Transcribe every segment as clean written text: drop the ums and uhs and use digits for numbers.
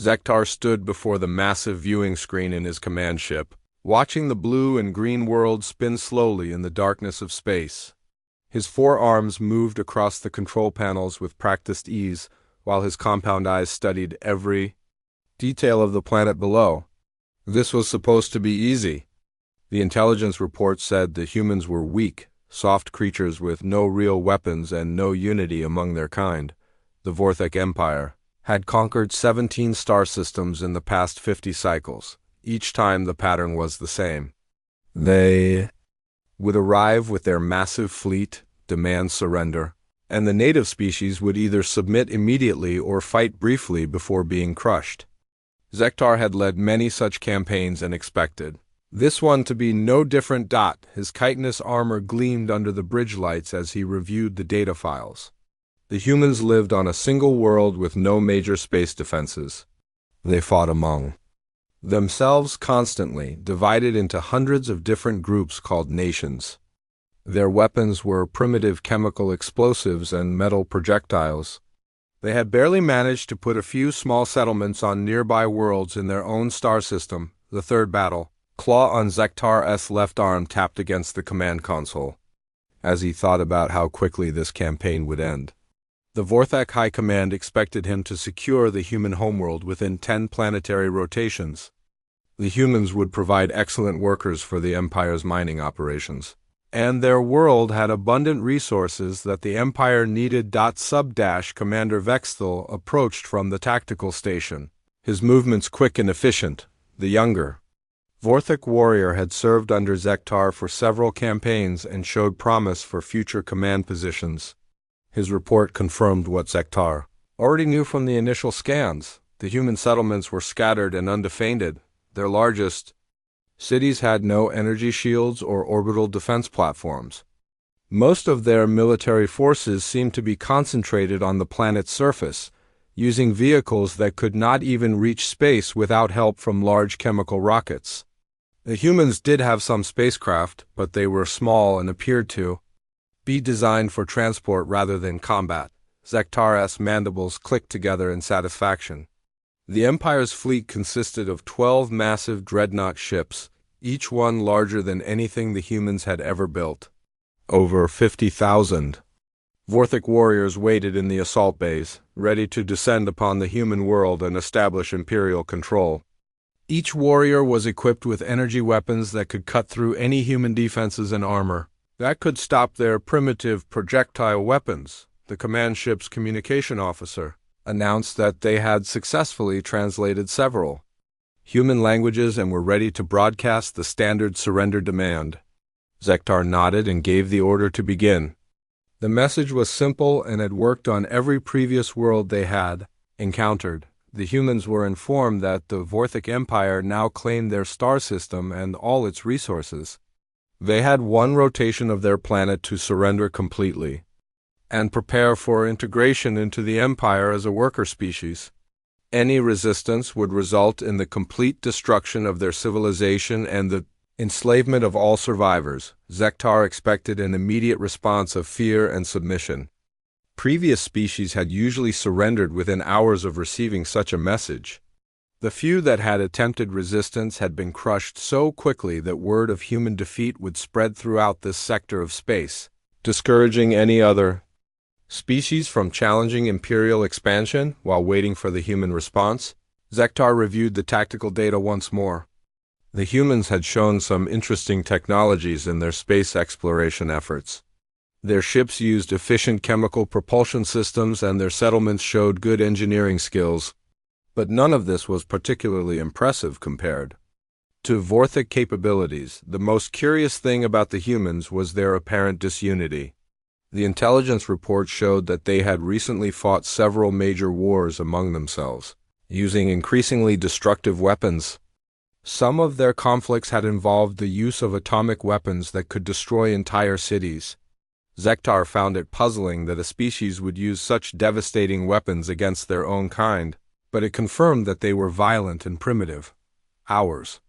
Zektar stood before the massive viewing screen in his command ship, watching the blue and green world spin slowly in the darkness of space. His forearms moved across the control panels with practiced ease, while his compound eyes studied every detail of the planet below. This was supposed to be easy. The intelligence report said the humans were weak, soft creatures with no real weapons and no unity among their kind. The Vorthek Empire had conquered 17 star systems in the past 50 cycles. Each time the pattern was the same. They would arrive with their massive fleet, demand surrender, and the native species would either submit immediately or fight briefly before being crushed. Zektar had led many such campaigns and expected this one to be no different. His chitinous armor gleamed under the bridge lights as he reviewed the data files. The humans lived on a single world with no major space defenses. They fought among themselves constantly, divided into hundreds of different groups called nations. Their weapons were primitive chemical explosives and metal projectiles. They had barely managed to put a few small settlements on nearby worlds in their own star system. The third battle. Claw on Zektar's left arm tapped against the command console, as he thought about how quickly this campaign would end. The Vorthek High Command expected him to secure the human homeworld within 10 planetary rotations. The humans would provide excellent workers for the Empire's mining operations, and their world had abundant resources that the Empire needed. Commander Vexthal approached from the tactical station, his movements quick and efficient. The younger Vorthek warrior had served under Zektar for several campaigns and showed promise for future command positions. His report confirmed what Zektar already knew from the initial scans. The human settlements were scattered and undefended. Their largest cities had no energy shields or orbital defense platforms. Most of their military forces seemed to be concentrated on the planet's surface, using vehicles that could not even reach space without help from large chemical rockets. The humans did have some spacecraft, but they were small and appeared to be designed for transport rather than combat. Zektar's mandibles clicked together in satisfaction. The Empire's fleet consisted of 12 massive dreadnought ships, each one larger than anything the humans had ever built. Over 50,000 Vorthek warriors waited in the assault bays, ready to descend upon the human world and establish Imperial control. Each warrior was equipped with energy weapons that could cut through any human defenses and armor. That could stop their primitive projectile weapons. The command ship's communication officer announced that they had successfully translated several human languages and were ready to broadcast the standard surrender demand. Zektar nodded and gave the order to begin. The message was simple and had worked on every previous world they had encountered. The humans were informed that the Vorthek Empire now claimed their star system and all its resources. They had one rotation of their planet to surrender completely and prepare for integration into the Empire as a worker species. Any resistance would result in the complete destruction of their civilization and the enslavement of all survivors. Zektar expected an immediate response of fear and submission. Previous species had usually surrendered within hours of receiving such a message. The few that had attempted resistance had been crushed so quickly that word of human defeat would spread throughout this sector of space, discouraging any other species from challenging Imperial expansion while waiting for the human response. Zektar reviewed the tactical data once more. The humans had shown some interesting technologies in their space exploration efforts. Their ships used efficient chemical propulsion systems and their settlements showed good engineering skills. But none of this was particularly impressive compared to Vorthek capabilities. The most curious thing about the humans was their apparent disunity. The intelligence report showed that they had recently fought several major wars among themselves, using increasingly destructive weapons. Some of their conflicts had involved the use of atomic weapons that could destroy entire cities. Zektar found it puzzling that a species would use such devastating weapons against their own kind, but it confirmed that they were violent and primitive. Hours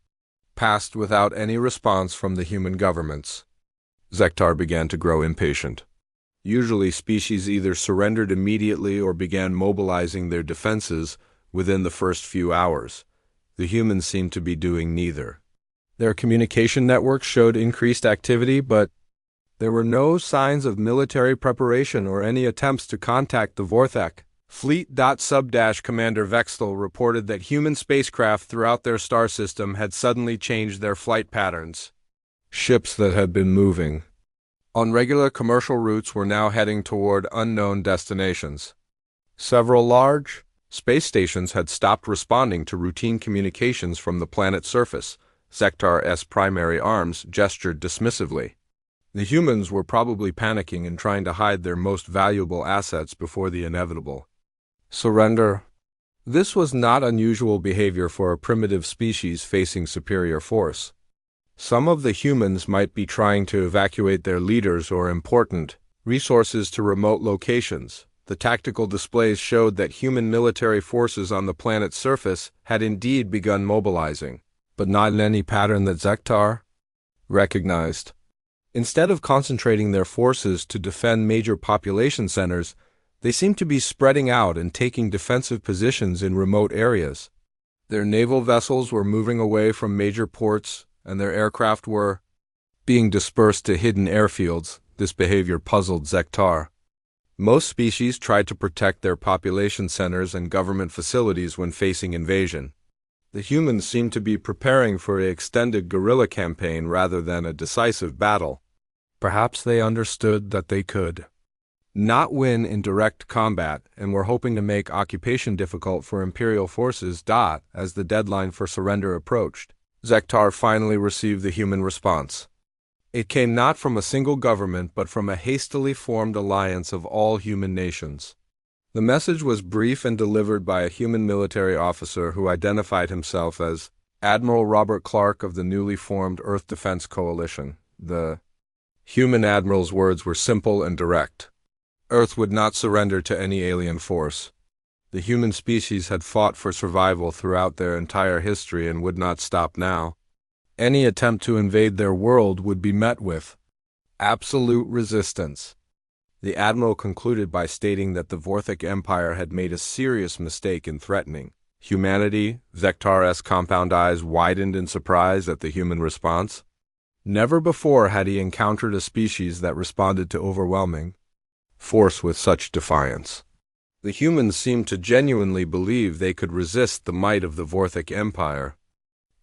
passed without any response from the human governments. Zektar began to grow impatient. Usually species either surrendered immediately or began mobilizing their defenses Within the first few hours, the humans seemed to be doing neither. Their communication networks showed increased activity, but there were no signs of military preparation or any attempts to contact the Vorthek fleet. Commander Vextel reported that human spacecraft throughout their star system had suddenly changed their flight patterns. Ships that had been moving on regular commercial routes were now heading toward unknown destinations. Several large space stations had stopped responding to routine communications from the planet's surface. Zektar's primary arms gestured dismissively. The humans were probably panicking and trying to hide their most valuable assets before the inevitable surrender. This was not unusual behavior for a primitive species facing superior force. Some of the humans might be trying to evacuate their leaders or important resources to remote locations. The tactical displays showed that human military forces on the planet's surface had indeed begun mobilizing, but not in any pattern that Zektar recognized. Instead of concentrating their forces to defend major population centers, they seemed to be spreading out and taking defensive positions in remote areas. Their naval vessels were moving away from major ports, and their aircraft were being dispersed to hidden airfields. This behavior puzzled Zektar. Most species tried to protect their population centers and government facilities when facing invasion. The humans seemed to be preparing for an extended guerrilla campaign rather than a decisive battle. Perhaps they understood that they could not win in direct combat and were hoping to make occupation difficult for Imperial forces. As the deadline for surrender approached, Zektar finally received the human response. It came not from a single government but from a hastily formed alliance of all human nations. The message was brief and delivered by a human military officer who identified himself as Admiral Robert Clark of the newly formed Earth Defense Coalition. The human admiral's words were simple and direct. Earth would not surrender to any alien force. The human species had fought for survival throughout their entire history and would not stop now. Any attempt to invade their world would be met with absolute resistance. The admiral concluded by stating that the Vorthek Empire had made a serious mistake in threatening humanity. Zektar's compound eyes widened in surprise at the human response. Never before had he encountered a species that responded to overwhelming force with such defiance. The humans seemed to genuinely believe they could resist the might of the Vorthek Empire.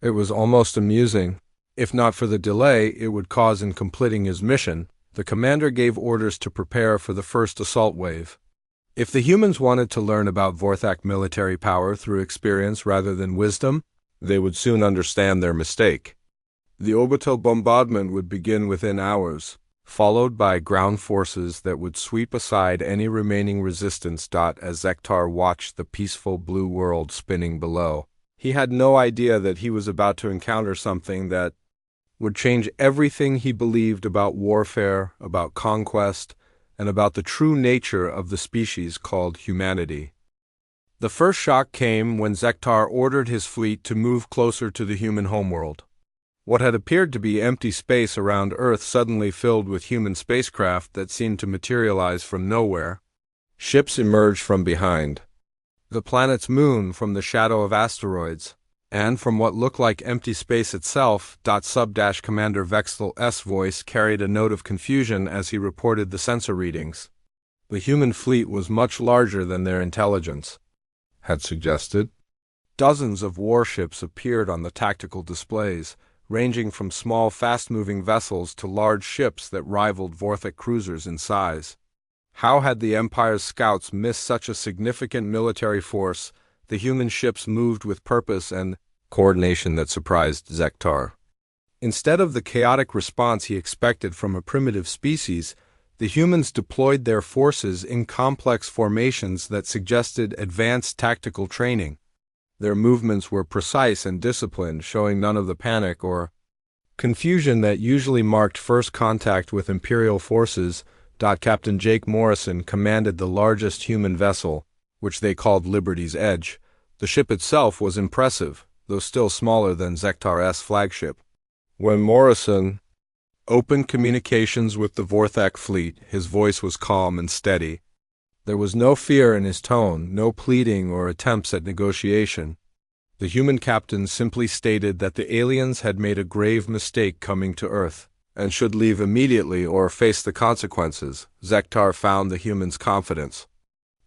It was almost amusing. If not for the delay it would cause in completing his mission, the commander gave orders to prepare for the first assault wave. If the humans wanted to learn about Vorthek military power through experience rather than wisdom, they would soon understand their mistake. The orbital bombardment would begin within hours, followed by ground forces that would sweep aside any remaining resistance. As Zektar watched the peaceful blue world spinning below, he had no idea that he was about to encounter something that would change everything he believed about warfare, about conquest, and about the true nature of the species called humanity. The first shock came when Zektar ordered his fleet to move closer to the human homeworld. What had appeared to be empty space around Earth suddenly filled with human spacecraft that seemed to materialize from nowhere. Ships emerged from behind the planet's moon, from the shadow of asteroids, and from what looked like empty space itself. Commander Vextel's voice carried a note of confusion as he reported the sensor readings. The human fleet was much larger than their intelligence had suggested. Dozens of warships appeared on the tactical displays, ranging from small fast-moving vessels to large ships that rivaled Vorthek cruisers in size. How had the Empire's scouts missed such a significant military force? The human ships moved with purpose and coordination that surprised Zektar. Instead of the chaotic response he expected from a primitive species, the humans deployed their forces in complex formations that suggested advanced tactical training. Their movements were precise and disciplined, showing none of the panic or confusion that usually marked first contact with Imperial forces. Captain Jake Morrison commanded the largest human vessel, which they called Liberty's Edge. The ship itself was impressive, though still smaller than Zektar's flagship. When Morrison opened communications with the Vorthek fleet, his voice was calm and steady. There was no fear in his tone, no pleading or attempts at negotiation. The human captain simply stated that the aliens had made a grave mistake coming to Earth, and should leave immediately or face the consequences. Zektar found the humans' confidence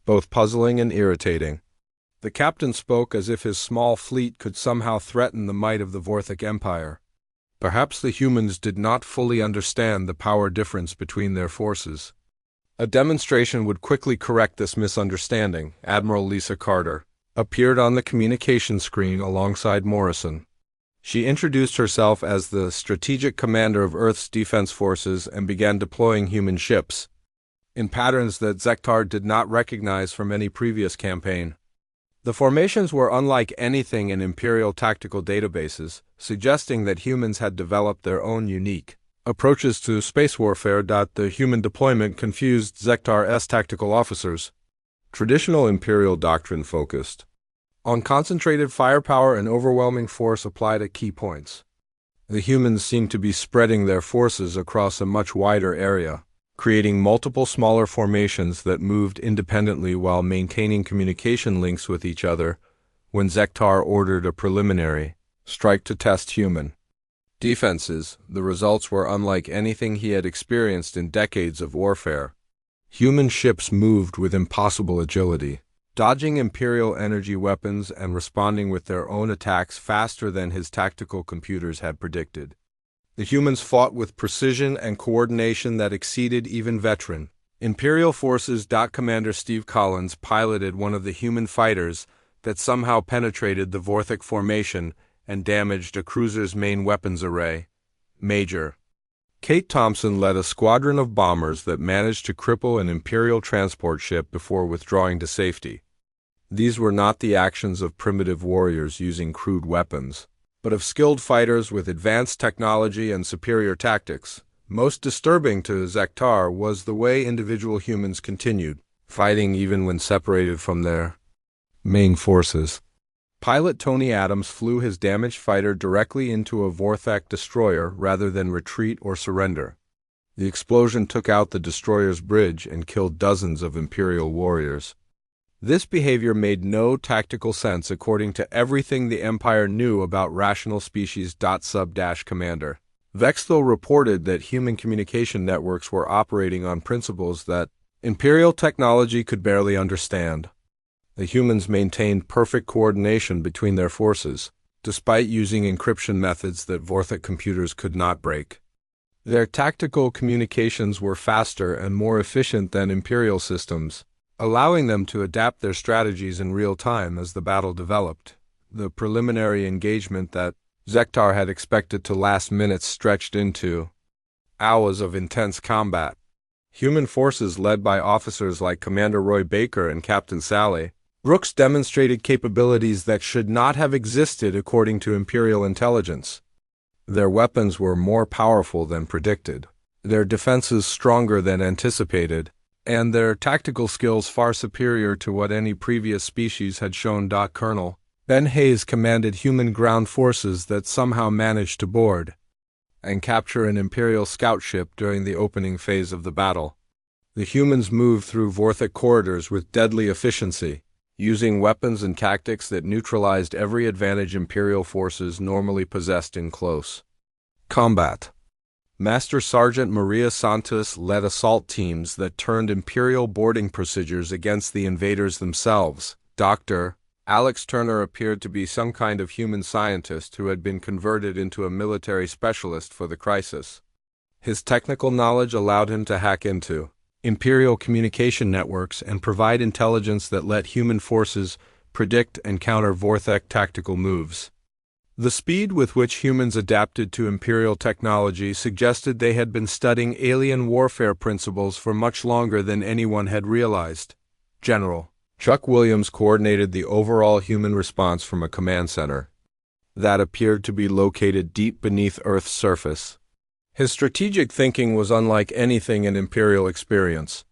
both puzzling and irritating. The captain spoke as if his small fleet could somehow threaten the might of the Vorthic Empire. Perhaps the humans did not fully understand the power difference between their forces. A demonstration would quickly correct this misunderstanding. Admiral Lisa Carter appeared on the communication screen alongside Morrison. She introduced herself as the strategic commander of Earth's defense forces and began deploying human ships in patterns that Zektar did not recognize from any previous campaign. The formations were unlike anything in Imperial tactical databases, suggesting that humans had developed their own unique approaches to space warfare. The human deployment confused Zektar's tactical officers. Traditional Imperial doctrine focused on concentrated firepower and overwhelming force applied at key points. The humans seemed to be spreading their forces across a much wider area, creating multiple smaller formations that moved independently while maintaining communication links with each other. When Zektar ordered a preliminary strike to test human defenses, the results were unlike anything he had experienced in decades of warfare. Human ships moved with impossible agility, dodging Imperial energy weapons and responding with their own attacks faster than his tactical computers had predicted. The humans fought with precision and coordination that exceeded even veteran Imperial forces. Commander Steve Collins piloted one of the human fighters that somehow penetrated the Vorthic formation and damaged a cruiser's main weapons array. Major Kate Thompson led a squadron of bombers that managed to cripple an Imperial transport ship before withdrawing to safety. These were not the actions of primitive warriors using crude weapons, but of skilled fighters with advanced technology and superior tactics. Most disturbing to Zektar was the way individual humans continued fighting even when separated from their main forces. Pilot Tony Adams flew his damaged fighter directly into a Vorthic destroyer rather than retreat or surrender. The explosion took out the destroyer's bridge and killed dozens of Imperial warriors. This behavior made no tactical sense according to everything the Empire knew about rational species. Commander Vexthal reported that human communication networks were operating on principles that Imperial technology could barely understand. The humans maintained perfect coordination between their forces, despite using encryption methods that Vorthic computers could not break. Their tactical communications were faster and more efficient than Imperial systems, allowing them to adapt their strategies in real time as the battle developed. The preliminary engagement that Zektar had expected to last minutes stretched into hours of intense combat. Human forces led by officers like Commander Roy Baker and Captain Sally Brooks demonstrated capabilities that should not have existed according to Imperial intelligence. Their weapons were more powerful than predicted, their defenses stronger than anticipated, and their tactical skills far superior to what any previous species had shown. Colonel Ben Hayes commanded human ground forces that somehow managed to board and capture an Imperial scout ship during the opening phase of the battle. The humans moved through Vorthic corridors with deadly efficiency, using weapons and tactics that neutralized every advantage Imperial forces normally possessed in close combat. Master Sergeant Maria Santos led assault teams that turned Imperial boarding procedures against the invaders themselves. Dr. Alex Turner appeared to be some kind of human scientist who had been converted into a military specialist for the crisis. His technical knowledge allowed him to hack into Imperial communication networks and provide intelligence that let human forces predict and counter Vorthic tactical moves. The speed with which humans adapted to Imperial technology suggested they had been studying alien warfare principles for much longer than anyone had realized. General Chuck Williams coordinated the overall human response from a command center that appeared to be located deep beneath Earth's surface. His strategic thinking was unlike anything in Imperial experience.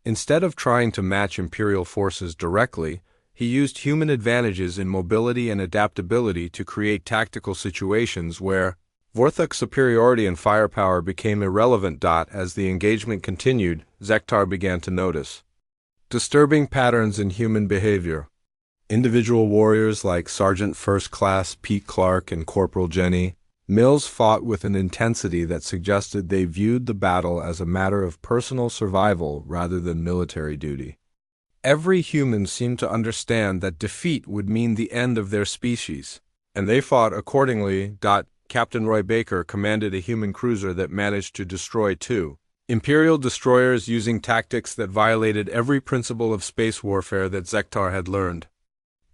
Instead of trying to match Imperial forces directly, he used human advantages in mobility and adaptability to create tactical situations where Vorthic superiority and firepower became irrelevant. As the engagement continued, Zektar began to notice Disturbing patterns in human behavior. Individual warriors like Sergeant First Class Pete Clark and Corporal Jenny Mills fought with an intensity that suggested they viewed the battle as a matter of personal survival rather than military duty. Every human seemed to understand that defeat would mean the end of their species, and they fought accordingly. Captain Roy Baker commanded a human cruiser that managed to destroy two Imperial destroyers using tactics that violated every principle of space warfare that Zektar had learned.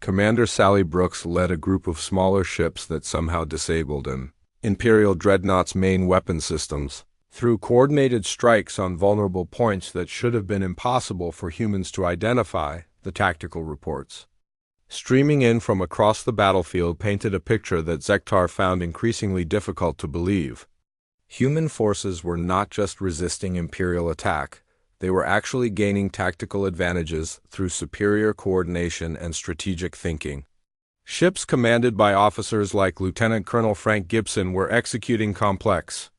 Commander Sally Brooks led a group of smaller ships that somehow disabled an Imperial dreadnought's main weapon systems through coordinated strikes on vulnerable points that should have been impossible for humans to identify, the tactical reports streaming in from across the battlefield painted a picture that Zektar found increasingly difficult to believe. Human forces were not just resisting Imperial attack, they were actually gaining tactical advantages through superior coordination and strategic thinking. Ships commanded by officers like Lieutenant Colonel Frank Gibson were executing complex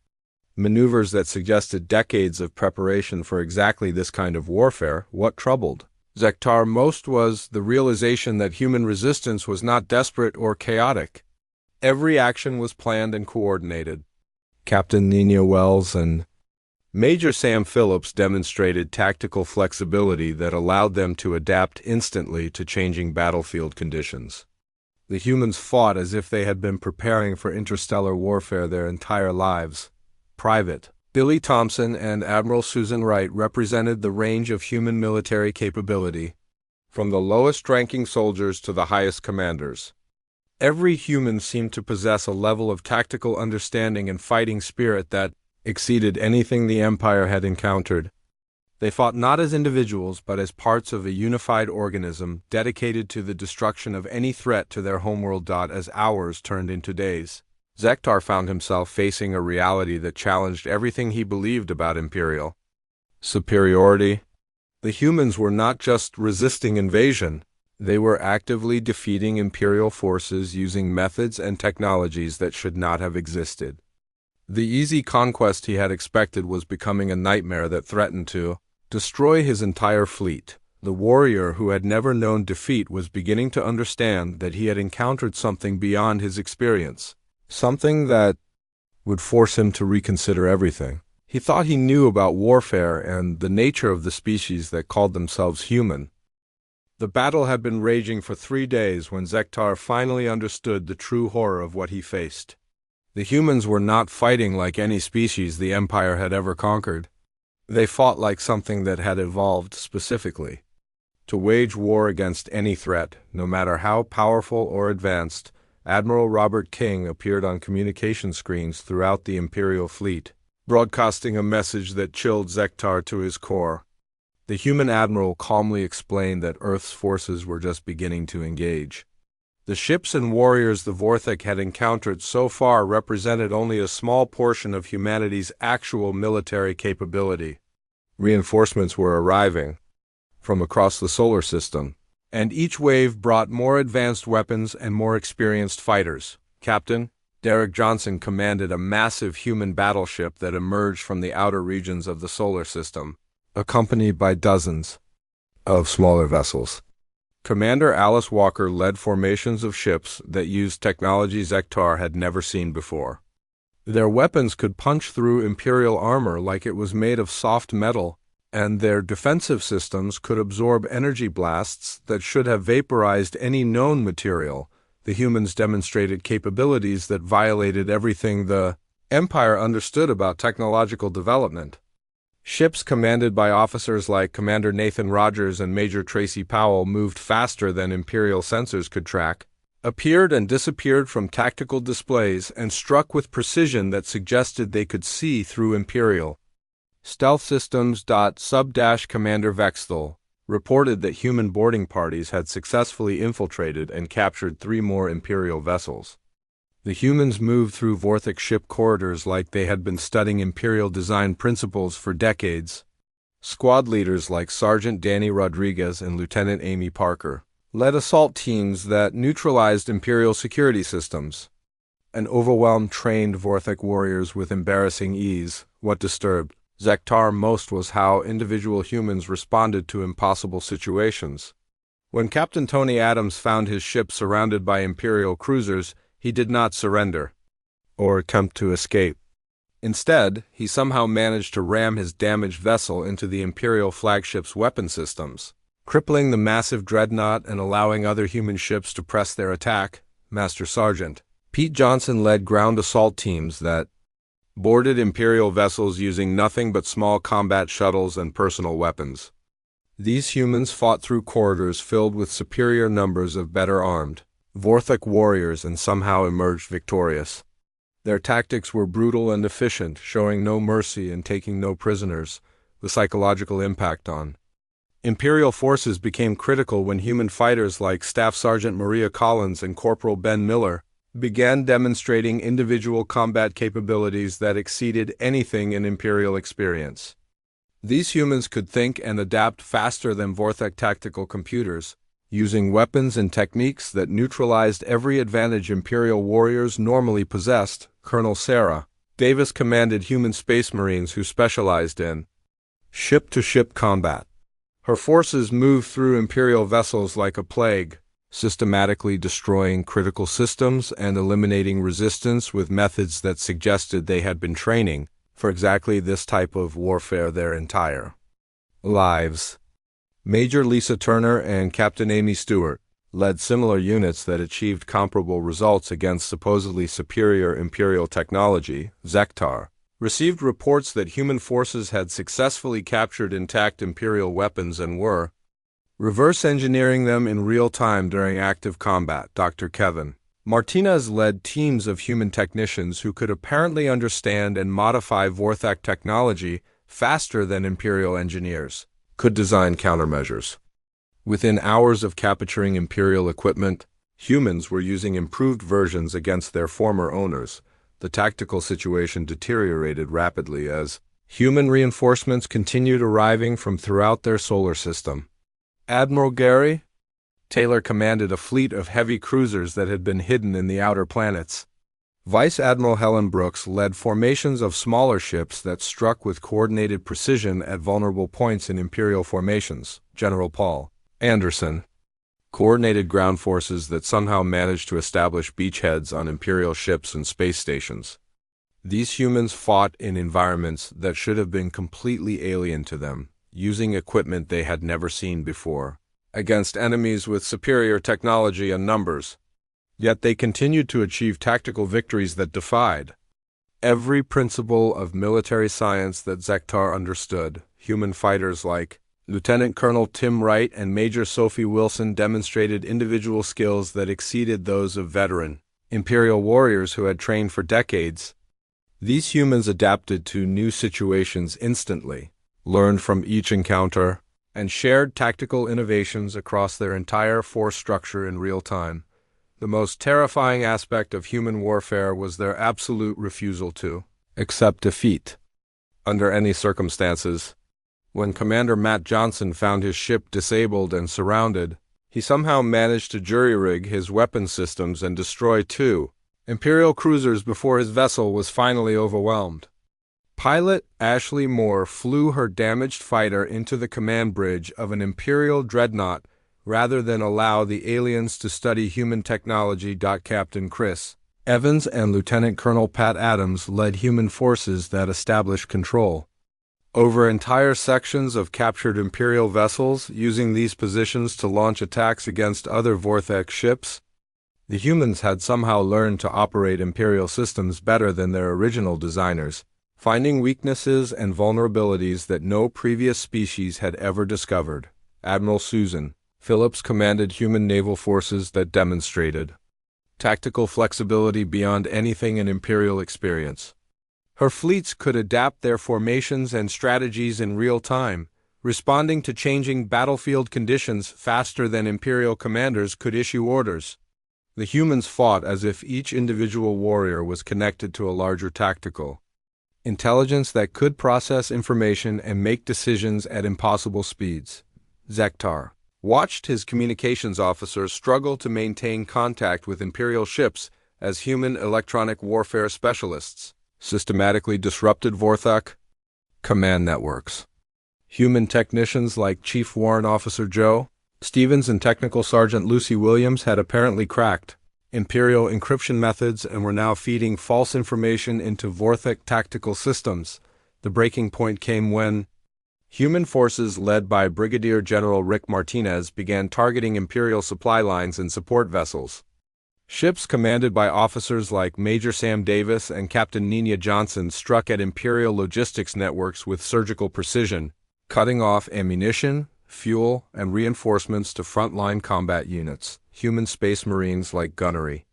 maneuvers that suggested decades of preparation for exactly this kind of warfare. What troubled Zektar most was the realization that human resistance was not desperate or chaotic. Every action was planned and coordinated. Captain Nina Wells and Major Sam Phillips demonstrated tactical flexibility that allowed them to adapt instantly to changing battlefield conditions. The humans fought as if they had been preparing for interstellar warfare their entire lives. Private Billy Thompson and Admiral Susan Wright represented the range of human military capability, from the lowest-ranking soldiers to the highest commanders. Every human seemed to possess a level of tactical understanding and fighting spirit that exceeded anything the Empire had encountered. They fought not as individuals but as parts of a unified organism dedicated to the destruction of any threat to their homeworld. As hours turned into days, Zektar found himself facing a reality that challenged everything he believed about Imperial superiority. The humans were not just resisting invasion, they were actively defeating Imperial forces using methods and technologies that should not have existed. The easy conquest he had expected was becoming a nightmare that threatened to destroy his entire fleet. The warrior who had never known defeat was beginning to understand that he had encountered something beyond his experience, something that would force him to reconsider everything. He thought he knew about warfare and the nature of the species that called themselves human. The battle had been raging for 3 days when Zektar finally understood the true horror of what he faced. The humans were not fighting like any species the Empire had ever conquered. They fought like something that had evolved specifically to wage war against any threat, no matter how powerful or advanced. Admiral Robert King appeared on communication screens throughout the Imperial fleet, broadcasting a message that chilled Zektar to his core. The human admiral calmly explained that Earth's forces were just beginning to engage. The ships and warriors the Vorthok had encountered so far represented only a small portion of humanity's actual military capability. Reinforcements were arriving from across the solar system, and each wave brought more advanced weapons and more experienced fighters. Captain Derek Johnson commanded a massive human battleship that emerged from the outer regions of the solar system, accompanied by dozens of smaller vessels. Commander Alice Walker led formations of ships that used technology Zektar had never seen before. Their weapons could punch through Imperial armor like it was made of soft metal, and their defensive systems could absorb energy blasts that should have vaporized any known material. The humans demonstrated capabilities that violated everything the Empire understood about technological development. Ships commanded by officers like Commander Nathan Rogers and Major Tracy Powell moved faster than Imperial sensors could track, appeared and disappeared from tactical displays, and struck with precision that suggested they could see through Imperial stealth systems. Commander Vexthal reported that human boarding parties had successfully infiltrated and captured 3 more Imperial vessels. The humans moved through Vorthok ship corridors like they had been studying Imperial design principles for decades. Squad leaders like Sergeant Danny Rodriguez and Lieutenant Amy Parker led assault teams that neutralized Imperial security systems and overwhelmed trained Vorthok warriors with embarrassing ease. What disturbed Zektar most was how individual humans responded to impossible situations. When Captain Tony Adams found his ship surrounded by Imperial cruisers, he did not surrender or attempt to escape. Instead, he somehow managed to ram his damaged vessel into the Imperial flagship's weapon systems, crippling the massive dreadnought and allowing other human ships to press their attack. Master Sergeant Pete Johnson led ground assault teams that boarded Imperial vessels using nothing but small combat shuttles and personal weapons. These humans fought through corridors filled with superior numbers of better armed Vorthok warriors and somehow emerged victorious. Their tactics were brutal and efficient, showing no mercy and taking no prisoners. The psychological impact on Imperial forces became critical when human fighters like Staff Sergeant Maria Collins and Corporal Ben Miller began demonstrating individual combat capabilities that exceeded anything in Imperial experience. These humans could think and adapt faster than Vorthok tactical computers, using weapons and techniques that neutralized every advantage Imperial warriors normally possessed. Colonel Sarah Davis commanded human space marines who specialized in ship-to-ship combat. Her forces moved through Imperial vessels like a plague, systematically destroying critical systems and eliminating resistance with methods that suggested they had been training for exactly this type of warfare their entire lives. Major Lisa Turner and Captain Amy Stewart led similar units that achieved comparable results against supposedly superior Imperial technology. Zektar received reports that human forces had successfully captured intact Imperial weapons and were reverse engineering them in real time during active combat. Dr. Kevin Martinez led teams of human technicians who could apparently understand and modify Vorthok technology faster than Imperial engineers could design countermeasures. Within hours of capturing Imperial equipment, humans were using improved versions against their former owners. The tactical situation deteriorated rapidly as human reinforcements continued arriving from throughout their solar system. Admiral Gary Taylor commanded a fleet of heavy cruisers that had been hidden in the outer planets. Vice Admiral Helen Brooks led formations of smaller ships that struck with coordinated precision at vulnerable points in Imperial formations. General Paul Anderson coordinated ground forces that somehow managed to establish beachheads on Imperial ships and space stations. These humans fought in environments that should have been completely alien to them, using equipment they had never seen before, against enemies with superior technology and numbers. Yet they continued to achieve tactical victories that defied every principle of military science that Zektar understood. Human fighters like Lieutenant Colonel Tim Wright and Major Sophie Wilson demonstrated individual skills that exceeded those of veteran Imperial warriors who had trained for decades. These humans adapted to new situations instantly, learned from each encounter, and shared tactical innovations across their entire force structure in real time. The most terrifying aspect of human warfare was their absolute refusal to accept defeat under any circumstances. When Commander Matt Johnson found his ship disabled and surrounded, he somehow managed to jury-rig his weapon systems and destroy 2 Imperial cruisers before his vessel was finally overwhelmed. Pilot Ashley Moore flew her damaged fighter into the command bridge of an Imperial dreadnought rather than allow the aliens to study human technology. Captain Chris Evans and Lieutenant Colonel Pat Adams led human forces that established control over entire sections of captured Imperial vessels, using these positions to launch attacks against other Vorthok ships. The humans had somehow learned to operate Imperial systems better than their original designers, finding weaknesses and vulnerabilities that no previous species had ever discovered. Admiral Susan Phillips commanded human naval forces that demonstrated tactical flexibility beyond anything in Imperial experience. Her fleets could adapt their formations and strategies in real time, responding to changing battlefield conditions faster than Imperial commanders could issue orders. The humans fought as if each individual warrior was connected to a larger tactical intelligence that could process information and make decisions at impossible speeds. Zektar watched his communications officers struggle to maintain contact with Imperial ships as human electronic warfare specialists systematically disrupted Vorthok Command networks. Human technicians like Chief Warrant Officer Joe Stevens and Technical Sergeant Lucy Williams had apparently cracked Imperial encryption methods and were now feeding false information into Vorthek tactical systems. The breaking point came when human forces led by Brigadier General Rick Martinez began targeting Imperial supply lines and support vessels. Ships commanded by officers like Major Sam Davis and Captain Nina Johnson struck at Imperial logistics networks with surgical precision, cutting off ammunition, fuel, and reinforcements to frontline combat units, human space marines like gunnery.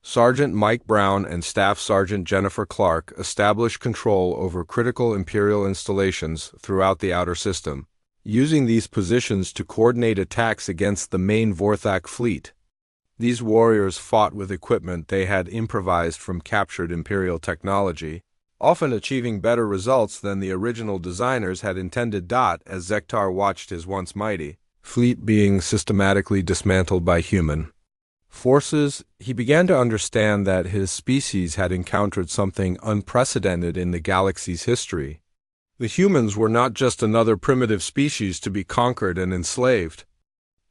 Sergeant Mike Brown and Staff Sergeant Jennifer Clark established control over critical Imperial installations throughout the outer system, using these positions to coordinate attacks against the main Vorthak fleet. These warriors fought with equipment they had improvised from captured Imperial technology, often achieving better results than the original designers had intended. As Zektar watched his once mighty fleet being systematically dismantled by human forces, he began to understand that his species had encountered something unprecedented in the galaxy's history. The humans were not just another primitive species to be conquered and enslaved.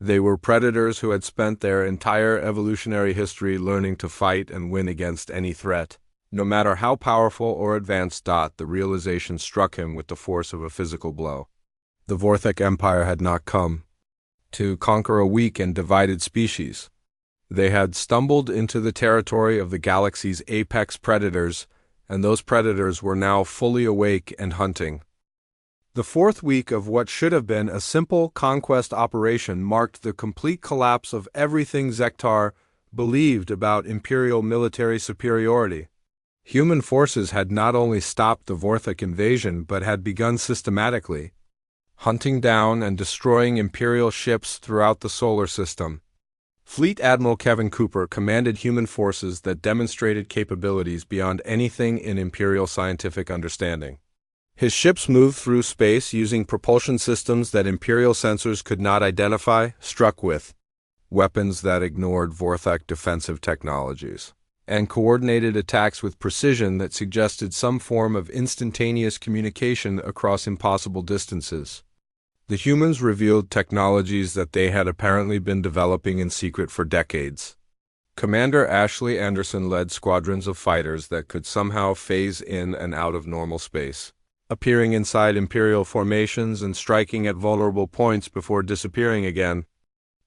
They were predators who had spent their entire evolutionary history learning to fight and win against any threat, no matter how powerful or advanced. The realization struck him with the force of a physical blow. The Vorthek Empire had not come to conquer a weak and divided species. They had stumbled into the territory of the galaxy's apex predators, and those predators were now fully awake and hunting. The fourth week of what should have been a simple conquest operation marked the complete collapse of everything Zektar believed about Imperial military superiority. Human forces had not only stopped the Vorthek invasion but had begun systematically hunting down and destroying Imperial ships throughout the solar system. Fleet Admiral Kevin Cooper commanded human forces that demonstrated capabilities beyond anything in Imperial scientific understanding. His ships moved through space using propulsion systems that Imperial sensors could not identify, struck with weapons that ignored Vorthek defensive technologies, and coordinated attacks with precision that suggested some form of instantaneous communication across impossible distances. The humans revealed technologies that they had apparently been developing in secret for decades. Commander Ashley Anderson led squadrons of fighters that could somehow phase in and out of normal space, appearing inside Imperial formations and striking at vulnerable points before disappearing again.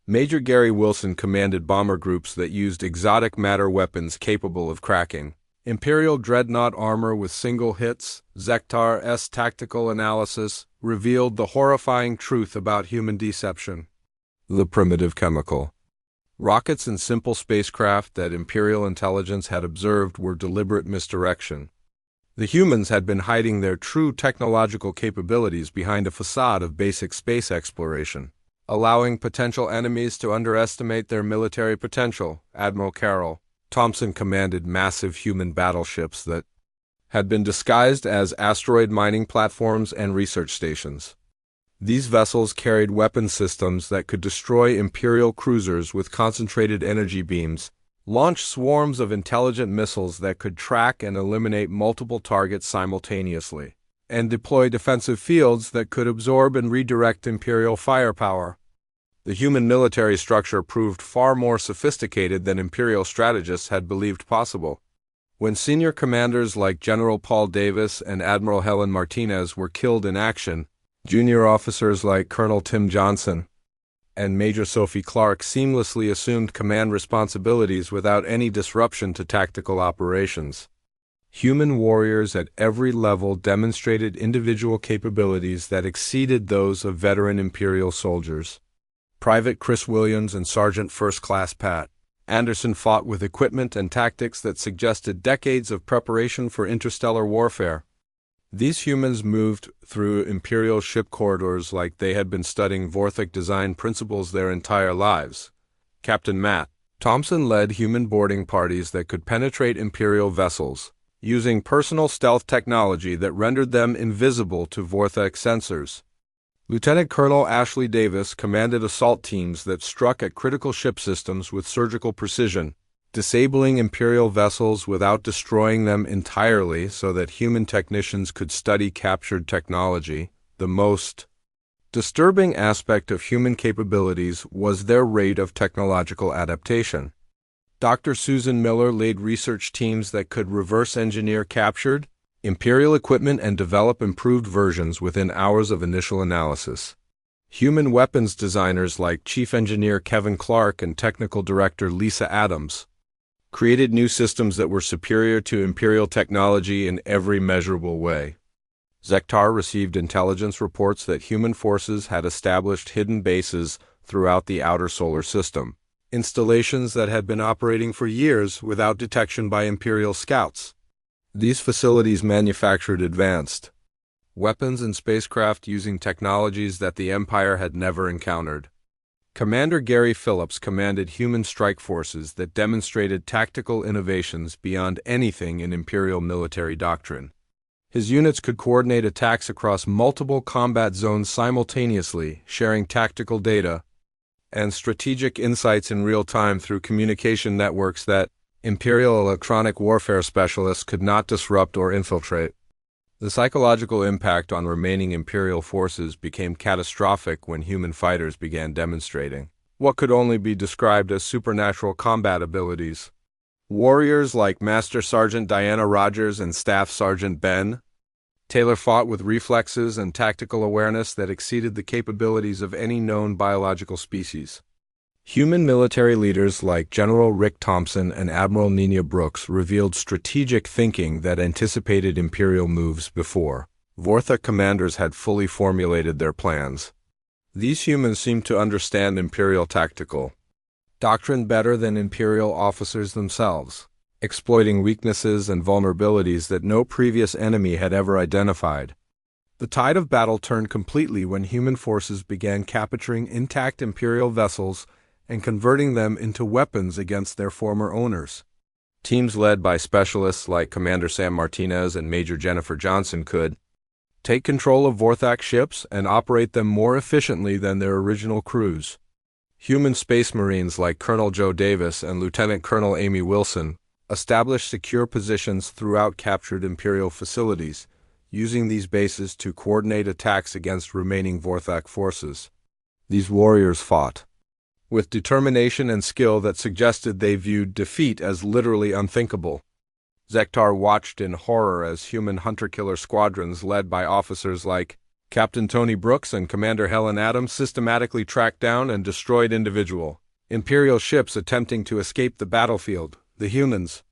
Major Gary Wilson commanded bomber groups that used exotic matter weapons capable of cracking Imperial dreadnought armor with single hits. Zektar's tactical analysis revealed the horrifying truth about human deception. The primitive chemical rockets and simple spacecraft that Imperial intelligence had observed were deliberate misdirection. The humans had been hiding their true technological capabilities behind a facade of basic space exploration, allowing potential enemies to underestimate their military potential. Admiral Carroll Thompson commanded massive human battleships that had been disguised as asteroid mining platforms and research stations. These vessels carried weapon systems that could destroy Imperial cruisers with concentrated energy beams, launch swarms of intelligent missiles that could track and eliminate multiple targets simultaneously, and deploy defensive fields that could absorb and redirect Imperial firepower. The human military structure proved far more sophisticated than Imperial strategists had believed possible. When senior commanders like General Paul Davis and Admiral Helen Martinez were killed in action, junior officers like Colonel Tim Johnson and Major Sophie Clark seamlessly assumed command responsibilities without any disruption to tactical operations. Human warriors at every level demonstrated individual capabilities that exceeded those of veteran Imperial soldiers. Private Chris Williams and Sergeant First Class Pat Anderson fought with equipment and tactics that suggested decades of preparation for interstellar warfare. These humans moved through Imperial ship corridors like they had been studying Vorthek design principles their entire lives. Captain Matt Thompson led human boarding parties that could penetrate Imperial vessels, using personal stealth technology that rendered them invisible to Vorthek sensors. Lieutenant Colonel Ashley Davis commanded assault teams that struck at critical ship systems with surgical precision, disabling Imperial vessels without destroying them entirely so that human technicians could study captured technology. The most disturbing aspect of human capabilities was their rate of technological adaptation. Dr. Susan Miller led research teams that could reverse engineer captured Imperial equipment and develop improved versions within hours of initial analysis. Human weapons designers like Chief Engineer Kevin Clark and Technical Director Lisa Adams created new systems that were superior to Imperial technology in every measurable way. Zektar received intelligence reports that human forces had established hidden bases throughout the outer solar system, installations that had been operating for years without detection by Imperial scouts. These facilities manufactured advanced weapons and spacecraft using technologies that the Empire had never encountered. Commander Gary Phillips commanded human strike forces that demonstrated tactical innovations beyond anything in Imperial military doctrine. His units could coordinate attacks across multiple combat zones simultaneously, sharing tactical data and strategic insights in real time through communication networks that Imperial electronic warfare specialists could not disrupt or infiltrate. The psychological impact on remaining Imperial forces became catastrophic when human fighters began demonstrating what could only be described as supernatural combat abilities. Warriors like Master Sergeant Diana Rogers and Staff Sergeant Ben Taylor fought with reflexes and tactical awareness that exceeded the capabilities of any known biological species. Human military leaders like General Rick Thompson and Admiral Nina Brooks revealed strategic thinking that anticipated Imperial moves before Vortha commanders had fully formulated their plans. These humans seemed to understand Imperial tactical doctrine better than Imperial officers themselves, exploiting weaknesses and vulnerabilities that no previous enemy had ever identified. The tide of battle turned completely when human forces began capturing intact Imperial vessels and converting them into weapons against their former owners. Teams led by specialists like Commander Sam Martinez and Major Jennifer Johnson could take control of Vorthak ships and operate them more efficiently than their original crews. Human space marines like Colonel Joe Davis and Lieutenant Colonel Amy Wilson established secure positions throughout captured Imperial facilities, using these bases to coordinate attacks against remaining Vorthak forces. These warriors fought with determination and skill that suggested they viewed defeat as literally unthinkable. Zektar watched in horror as human hunter-killer squadrons led by officers like Captain Tony Brooks and Commander Helen Adams systematically tracked down and destroyed individual Imperial ships attempting to escape the battlefield. The humans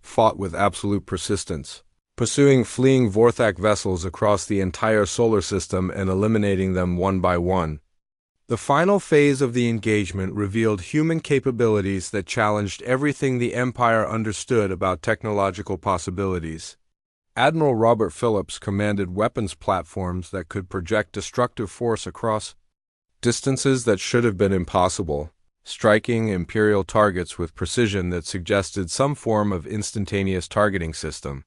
fought with absolute persistence, pursuing fleeing Vorthak vessels across the entire solar system and eliminating them one by one. The final phase of the engagement revealed human capabilities that challenged everything the Empire understood about technological possibilities. Admiral Robert Phillips commanded weapons platforms that could project destructive force across distances that should have been impossible, striking Imperial targets with precision that suggested some form of instantaneous targeting system.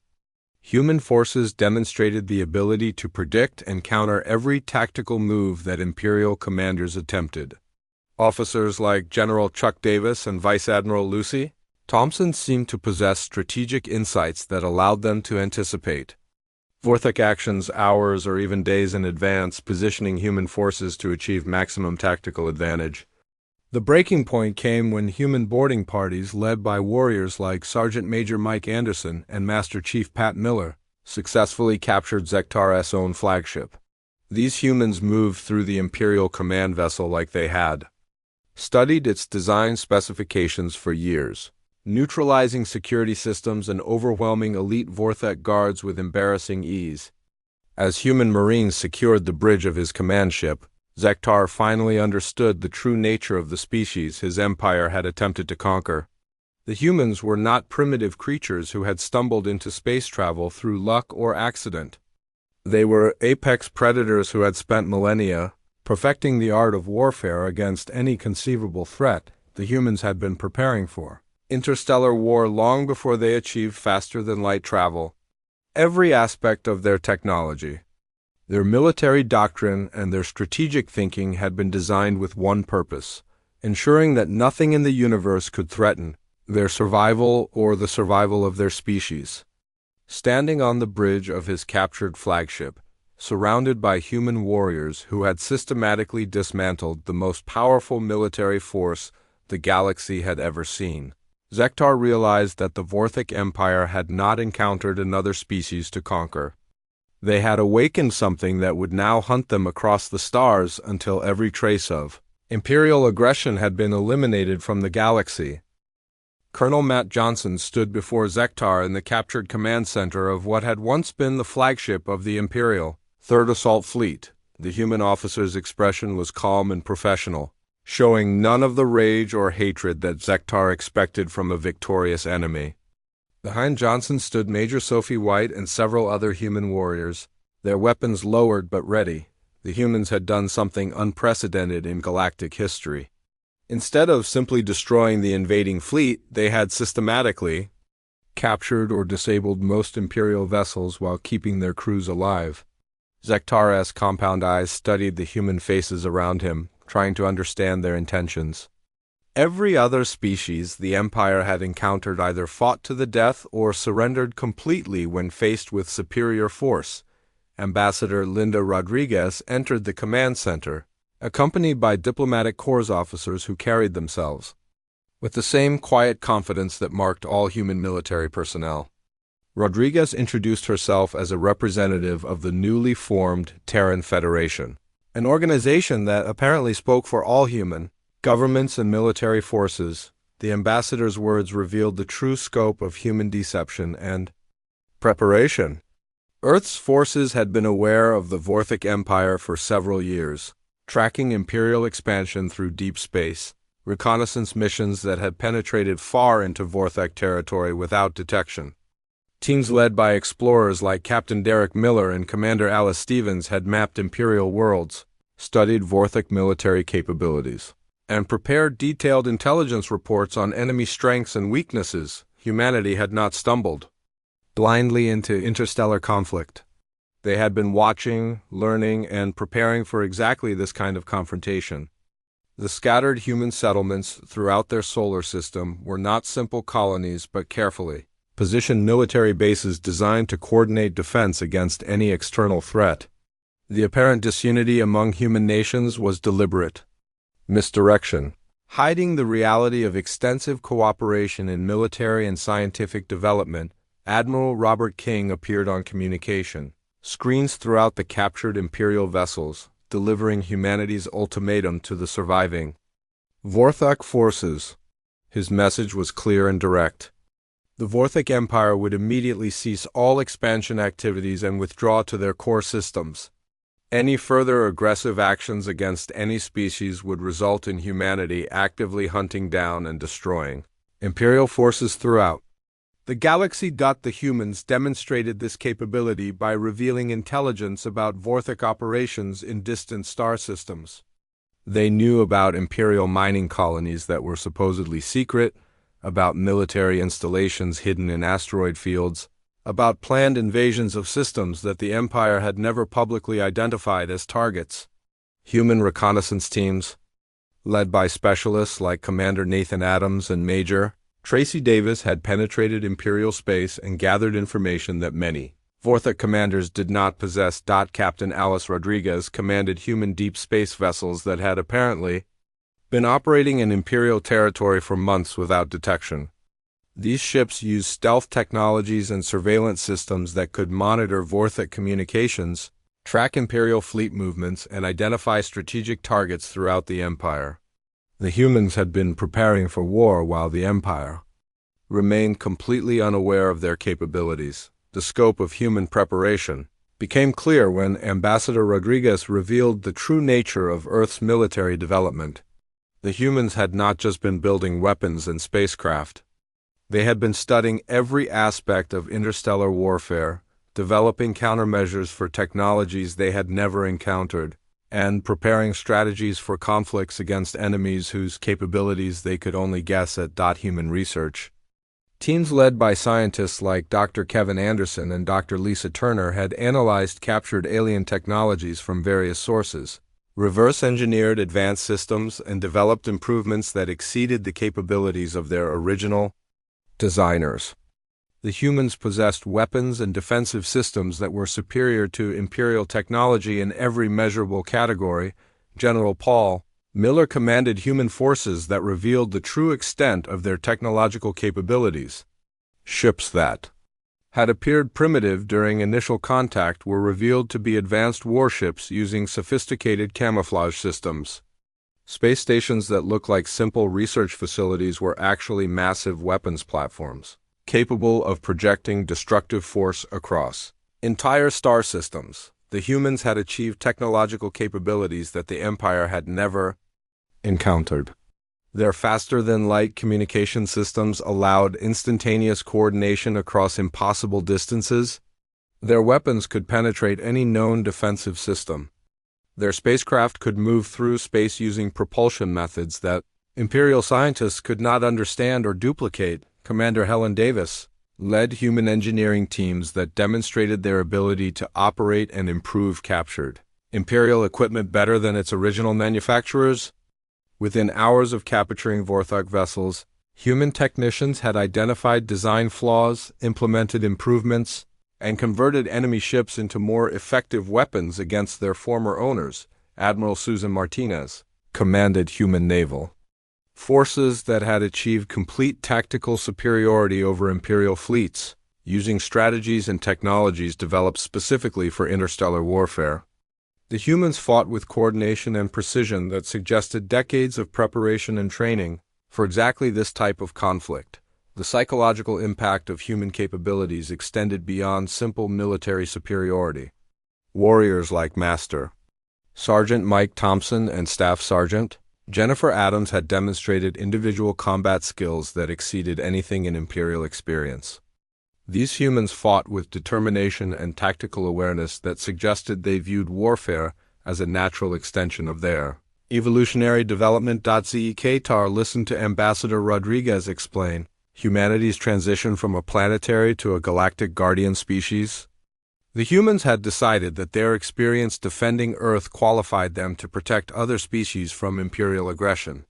Human forces demonstrated the ability to predict and counter every tactical move that Imperial commanders attempted. Officers like General Chuck Davis and Vice Admiral Lucy Thompson seemed to possess strategic insights that allowed them to anticipate Vorthak actions hours or even days in advance, positioning human forces to achieve maximum tactical advantage. The breaking point came when human boarding parties led by warriors like Sergeant Major Mike Anderson and Master Chief Pat Miller successfully captured Zektar's own flagship. These humans moved through the Imperial command vessel like they had studied its design specifications for years, neutralizing security systems and overwhelming elite Vorthak guards with embarrassing ease. As human marines secured the bridge of his command ship, Zektar finally understood the true nature of the species his empire had attempted to conquer. The humans were not primitive creatures who had stumbled into space travel through luck or accident. They were apex predators who had spent millennia perfecting the art of warfare against any conceivable threat the humans had been preparing for. Interstellar war long before they achieved faster-than-light travel. Every aspect of their technology, their military doctrine, and their strategic thinking had been designed with one purpose: ensuring that nothing in the universe could threaten their survival or the survival of their species. Standing on the bridge of his captured flagship, surrounded by human warriors who had systematically dismantled the most powerful military force the galaxy had ever seen, Zektar realized that the Vorthic Empire had not encountered another species to conquer. They had awakened something that would now hunt them across the stars until every trace of Imperial aggression had been eliminated from the galaxy. Colonel Matt Johnson stood before Zektar in the captured command center of what had once been the flagship of the Imperial 3rd Assault Fleet. The human officer's expression was calm and professional, showing none of the rage or hatred that Zektar expected from a victorious enemy. Behind Johnson stood Major Sophie White and several other human warriors, their weapons lowered but ready. The humans had done something unprecedented in galactic history. Instead of simply destroying the invading fleet, they had systematically captured or disabled most Imperial vessels while keeping their crews alive. Zektar's compound eyes studied the human faces around him, trying to understand their intentions. Every other species the Empire had encountered either fought to the death or surrendered completely when faced with superior force. Ambassador Linda Rodriguez entered the command center, accompanied by diplomatic corps officers who carried themselves with the same quiet confidence that marked all human military personnel. Rodriguez introduced herself as a representative of the newly formed Terran Federation, an organization that apparently spoke for all human governments and military forces. The ambassador's words revealed the true scope of human deception and preparation. Earth's forces had been aware of the Vorthic Empire for several years, tracking Imperial expansion through deep space, reconnaissance missions that had penetrated far into Vorthic territory without detection. Teams led by explorers like Captain Derek Miller and Commander Alice Stevens had mapped Imperial worlds, studied Vorthic military capabilities, and prepared detailed intelligence reports on enemy strengths and weaknesses. Humanity had not stumbled blindly into interstellar conflict. They had been watching, learning, and preparing for exactly this kind of confrontation. The scattered human settlements throughout their solar system were not simple colonies but carefully positioned military bases designed to coordinate defense against any external threat. The apparent disunity among human nations was deliberate misdirection, hiding the reality of extensive cooperation in military and scientific development. Admiral Robert King appeared on communication screens throughout the captured Imperial vessels, delivering humanity's ultimatum to the surviving Vorthic forces. His message was clear and direct. The Vorthic Empire would immediately cease all expansion activities and withdraw to their core systems. Any further aggressive actions against any species would result in humanity actively hunting down and destroying Imperial forces throughout the galaxy. The humans demonstrated this capability by revealing intelligence about Vorthic operations in distant star systems. They knew about Imperial mining colonies that were supposedly secret, about military installations hidden in asteroid fields, about planned invasions of systems that the Empire had never publicly identified as targets. Human reconnaissance teams, led by specialists like Commander Nathan Adams and Major Tracy Davis, had penetrated Imperial space and gathered information that many Vorthic commanders did not possess. Captain Alice Rodriguez commanded human deep space vessels that had apparently been operating in Imperial territory for months without detection. These ships used stealth technologies and surveillance systems that could monitor Vorthic communications, track Imperial fleet movements, and identify strategic targets throughout the Empire. The humans had been preparing for war while the Empire remained completely unaware of their capabilities. The scope of human preparation became clear when Ambassador Rodriguez revealed the true nature of Earth's military development. The humans had not just been building weapons and spacecraft. They had been studying every aspect of interstellar warfare, developing countermeasures for technologies they had never encountered, and preparing strategies for conflicts against enemies whose capabilities they could only guess at. Human research teams led by scientists like Dr. Kevin Anderson and Dr. Lisa Turner had analyzed captured alien technologies from various sources, reverse-engineered advanced systems, and developed improvements that exceeded the capabilities of their original Designers. The humans possessed weapons and defensive systems that were superior to Imperial technology in every measurable category. General Paul Miller commanded human forces that revealed the true extent of their technological capabilities. Ships that had appeared primitive during initial contact were revealed to be advanced warships using sophisticated camouflage systems. Space stations that looked like simple research facilities were actually massive weapons platforms, capable of projecting destructive force across entire star systems. The humans had achieved technological capabilities that the Empire had never encountered. Their faster-than-light communication systems allowed instantaneous coordination across impossible distances. Their weapons could penetrate any known defensive system. Their spacecraft could move through space using propulsion methods that Imperial scientists could not understand or duplicate. Commander Helen Davis led human engineering teams that demonstrated their ability to operate and improve captured Imperial equipment better than its original manufacturers. Within hours of capturing Vorthok vessels, human technicians had identified design flaws, implemented improvements, and converted enemy ships into more effective weapons against their former owners. Admiral Susan Martinez commanded human naval forces that had achieved complete tactical superiority over Imperial fleets, using strategies and technologies developed specifically for interstellar warfare. The humans fought with coordination and precision that suggested decades of preparation and training for exactly this type of conflict. The psychological impact of human capabilities extended beyond simple military superiority. Warriors like Master Sergeant Mike Thompson and Staff Sergeant Jennifer Adams had demonstrated individual combat skills that exceeded anything in Imperial experience. These humans fought with determination and tactical awareness that suggested they viewed warfare as a natural extension of their evolutionary development. Zeketar listened to Ambassador Rodriguez explain humanity's transition from a planetary to a galactic guardian species. The humans had decided that their experience defending Earth qualified them to protect other species from Imperial aggression.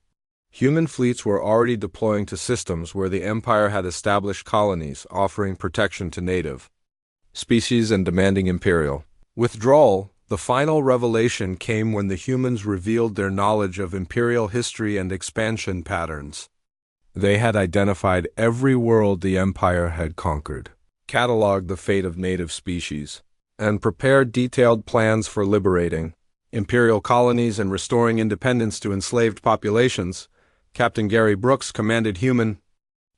Human fleets were already deploying to systems where the Empire had established colonies, offering protection to native species and demanding Imperial withdrawal. The final revelation came when the humans revealed their knowledge of Imperial history and expansion patterns. They had identified every world the Empire had conquered, cataloged the fate of native species, and prepared detailed plans for liberating Imperial colonies and restoring independence to enslaved populations. Captain Gary Brooks commanded human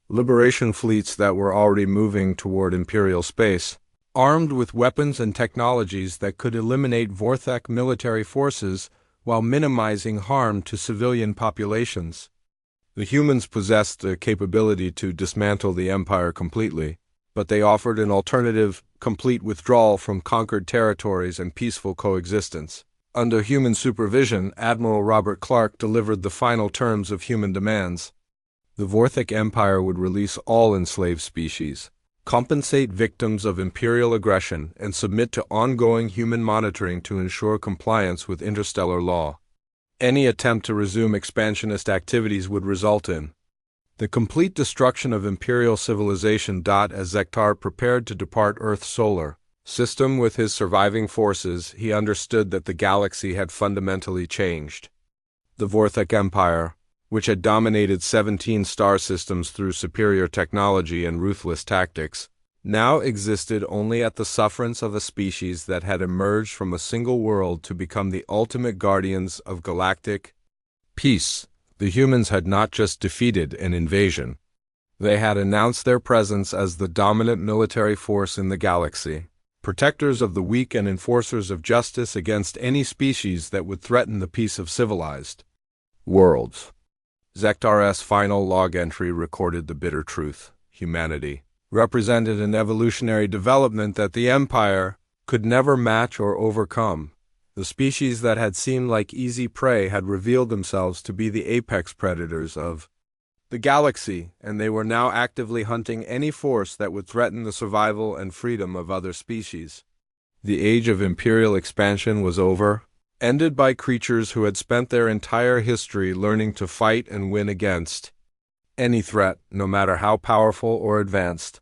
liberation fleets that were already moving toward Imperial space, armed with weapons and technologies that could eliminate Vorthok military forces while minimizing harm to civilian populations. The humans possessed the capability to dismantle the Empire completely, but they offered an alternative: complete withdrawal from conquered territories and peaceful coexistence. Under human supervision, Admiral Robert Clark delivered the final terms of human demands. The Vorthok Empire would release all enslaved species, compensate victims of Imperial aggression, and submit to ongoing human monitoring to ensure compliance with interstellar law. Any attempt to resume expansionist activities would result in the complete destruction of Imperial civilization. As Zektar prepared to depart Earth's solar system with his surviving forces, he understood that the galaxy had fundamentally changed. The Vorthok Empire, which had dominated 17 star systems through superior technology and ruthless tactics, now existed only at the sufferance of a species that had emerged from a single world to become the ultimate guardians of galactic peace. The humans had not just defeated an invasion. They had announced their presence as the dominant military force in the galaxy, protectors of the weak and enforcers of justice against any species that would threaten the peace of civilized worlds. Zektar's final log entry recorded the bitter truth. Humanity represented an evolutionary development that the Empire could never match or overcome. The species that had seemed like easy prey had revealed themselves to be the apex predators of the galaxy, and they were now actively hunting any force that would threaten the survival and freedom of other species. The age of Imperial expansion was over, ended by creatures who had spent their entire history learning to fight and win against Any threat, no matter how powerful or advanced,